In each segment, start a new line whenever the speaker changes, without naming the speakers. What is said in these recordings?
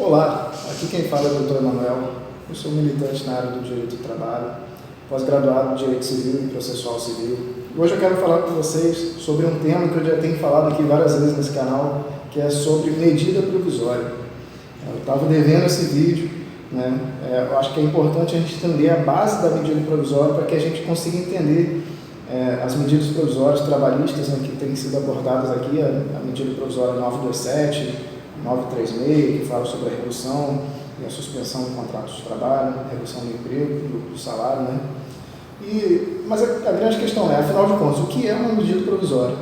Olá, aqui quem fala é o Dr. Emanuel. Eu sou militante na área do direito do trabalho, pós-graduado em Direito Civil e Processual Civil. Hoje eu quero falar com vocês sobre um tema que eu já tenho falado aqui várias vezes nesse canal, que é sobre medida provisória. Eu estava devendo esse vídeo, né? Eu acho que é importante a gente entender a base da medida provisória para que a gente consiga entender as medidas provisórias trabalhistas, né, que têm sido abordadas aqui, a medida provisória 927, 936, que fala sobre a redução e a suspensão do contrato de trabalho, a redução do emprego, do salário, né? Mas a grande questão é, afinal de contas, o que é uma medida provisória?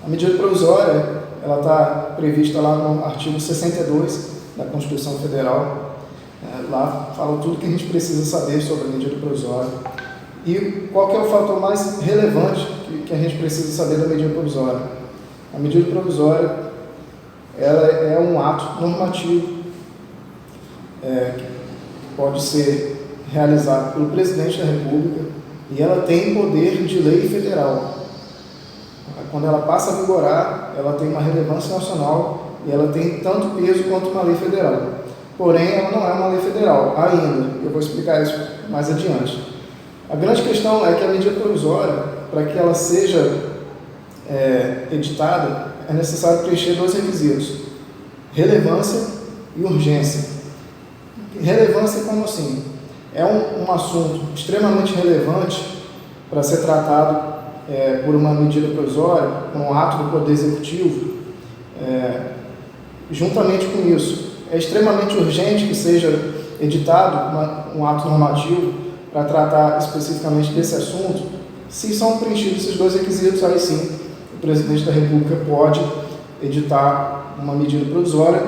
A medida provisória, ela está prevista lá no artigo 62 da Constituição Federal. Lá fala tudo que a gente precisa saber sobre a medida provisória. E qual que é o fator mais relevante que a gente precisa saber da medida provisória? A medida provisória, ela é um ato normativo que pode ser realizado pelo Presidente da República e ela tem poder de lei federal. Quando ela passa a vigorar, ela tem uma relevância nacional e ela tem tanto peso quanto uma lei federal. Porém, ela não é uma lei federal ainda. Eu vou explicar isso mais adiante. A grande questão é que a medida provisória, para que ela seja editada, é necessário preencher dois requisitos: relevância e urgência. Relevância como assim? É um assunto extremamente relevante para ser tratado por uma medida provisória, por um ato do Poder Executivo. Juntamente com isso, é extremamente urgente que seja editado um ato normativo para tratar especificamente desse assunto. Se são preenchidos esses dois requisitos, aí sim o Presidente da República pode editar uma medida provisória,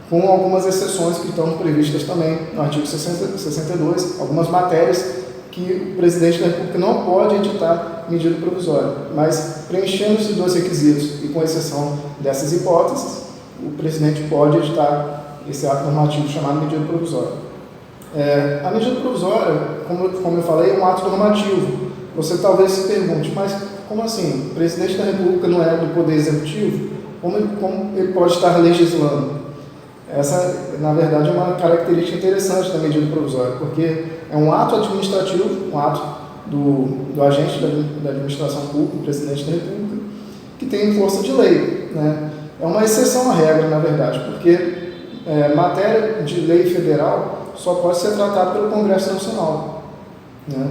com algumas exceções que estão previstas também no artigo 62, algumas matérias que o Presidente da República não pode editar medida provisória, mas preenchendo esses dois requisitos e com exceção dessas hipóteses, o Presidente pode editar esse ato normativo chamado medida provisória. A medida provisória, como eu falei, é um ato normativo. Você talvez se pergunte, mas como assim? O Presidente da República não é do Poder Executivo? Como ele pode estar legislando? Essa, na verdade, é uma característica interessante da medida provisória, porque é um ato administrativo, um ato do agente da administração pública, o Presidente da República, que tem força de lei, né? É uma exceção à regra, na verdade, porque matéria de lei federal só pode ser tratada pelo Congresso Nacional, né?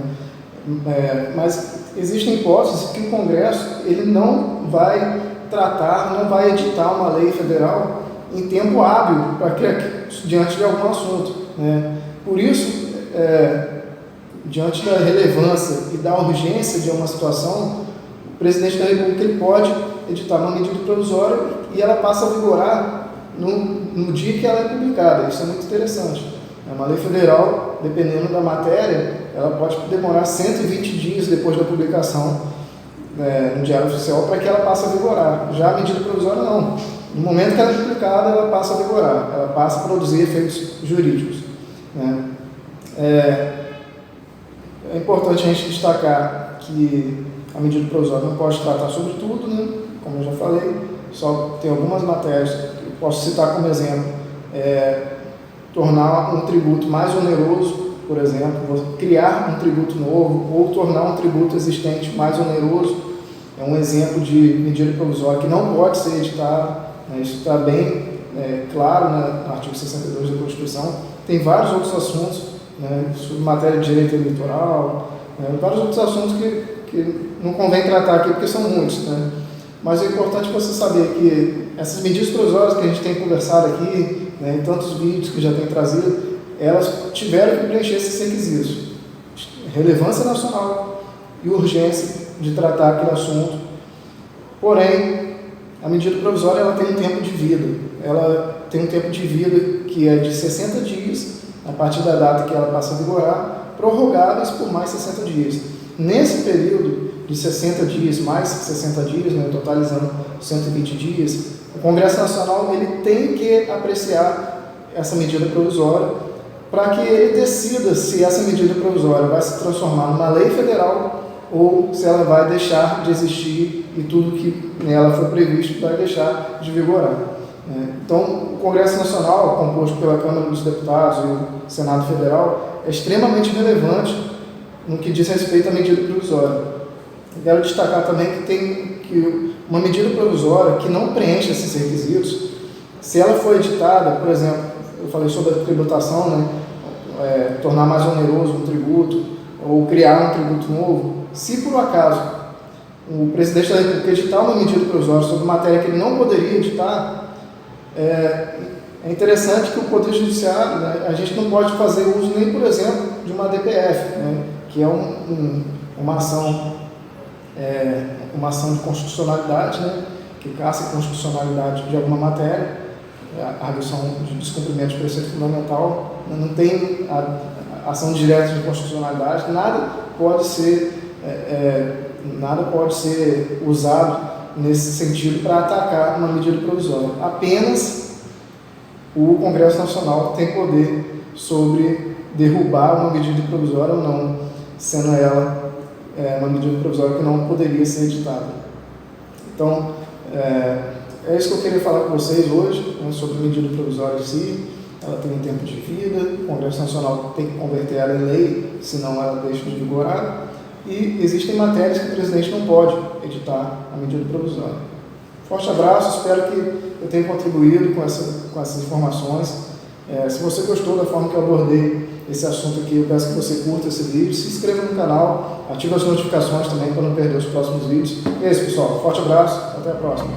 Mas existem hipóteses que o Congresso ele não vai tratar, não vai editar uma lei federal em tempo hábil diante de algum assunto, né? Por isso, diante da relevância e da urgência de uma situação, o Presidente da República ele pode editar uma medida provisória e ela passa a vigorar no dia que ela é publicada. Isso é muito interessante. É uma lei federal, dependendo da matéria, ela pode demorar 120 dias depois da publicação no Diário Oficial para que ela passe a vigorar. Já a medida provisória não. No momento que ela é publicada, ela passa a vigorar, ela passa a produzir efeitos jurídicos, né? É importante a gente destacar que a medida provisória não pode tratar sobre tudo, né? Como eu já falei, só tem algumas matérias que eu posso citar como exemplo. Tornar um tributo mais oneroso, por exemplo, criar um tributo novo ou tornar um tributo existente mais oneroso, é um exemplo de medida provisória que não pode ser editada, né? Isso está bem claro, né, no artigo 62 da Constituição. Tem vários outros assuntos, né, sobre matéria de direito eleitoral, vários outros assuntos que não convém tratar aqui porque são muitos, né? Mas é importante você saber que essas medidas provisórias que a gente tem conversado aqui, né, em tantos vídeos que já tem trazido, elas tiveram que preencher esses requisitos: relevância nacional e urgência de tratar aquele assunto. Porém, a medida provisória ela tem um tempo de vida. Ela tem um tempo de vida que é de 60 dias, a partir da data que ela passa a vigorar, prorrogáveis por mais 60 dias. Nesse período de 60 dias, mais 60 dias, né, totalizando 120 dias, o Congresso Nacional ele tem que apreciar essa medida provisória para que ele decida se essa medida provisória vai se transformar numa lei federal ou se ela vai deixar de existir e tudo que nela foi previsto vai deixar de vigorar. Então, o Congresso Nacional, composto pela Câmara dos Deputados e o Senado Federal, é extremamente relevante no que diz respeito à medida provisória. Quero destacar também que uma medida provisória que não preenche esses requisitos, se ela for editada, por exemplo, eu falei sobre a tributação, né, tornar mais oneroso um tributo ou criar um tributo novo, se por acaso o presidente da República editar uma medida provisória sobre matéria que ele não poderia editar, é interessante que o Poder Judiciário, né, a gente não pode fazer uso nem, por exemplo, de uma DPF, né, que é uma ação de constitucionalidade, né, que caça a constitucionalidade de alguma matéria, a arguição de descumprimento de preceito fundamental, não tem a ação direta de constitucionalidade, nada pode ser usado nesse sentido para atacar uma medida provisória. Apenas o Congresso Nacional tem poder sobre derrubar uma medida provisória ou não, sendo ela uma medida provisória que não poderia ser editada. Então, é isso que eu queria falar com vocês hoje, né, sobre a medida provisória em si. Ela tem um tempo de vida, o Congresso Nacional tem que converter ela em lei, senão ela deixa de vigorar. E existem matérias que o presidente não pode editar a medida provisória. Forte abraço, espero que eu tenha contribuído com essas informações. Se você gostou da forma que eu abordei esse assunto aqui, eu peço que você curta esse vídeo, se inscreva no canal, ative as notificações também para não perder os próximos vídeos. É isso, pessoal. Forte abraço, até a próxima.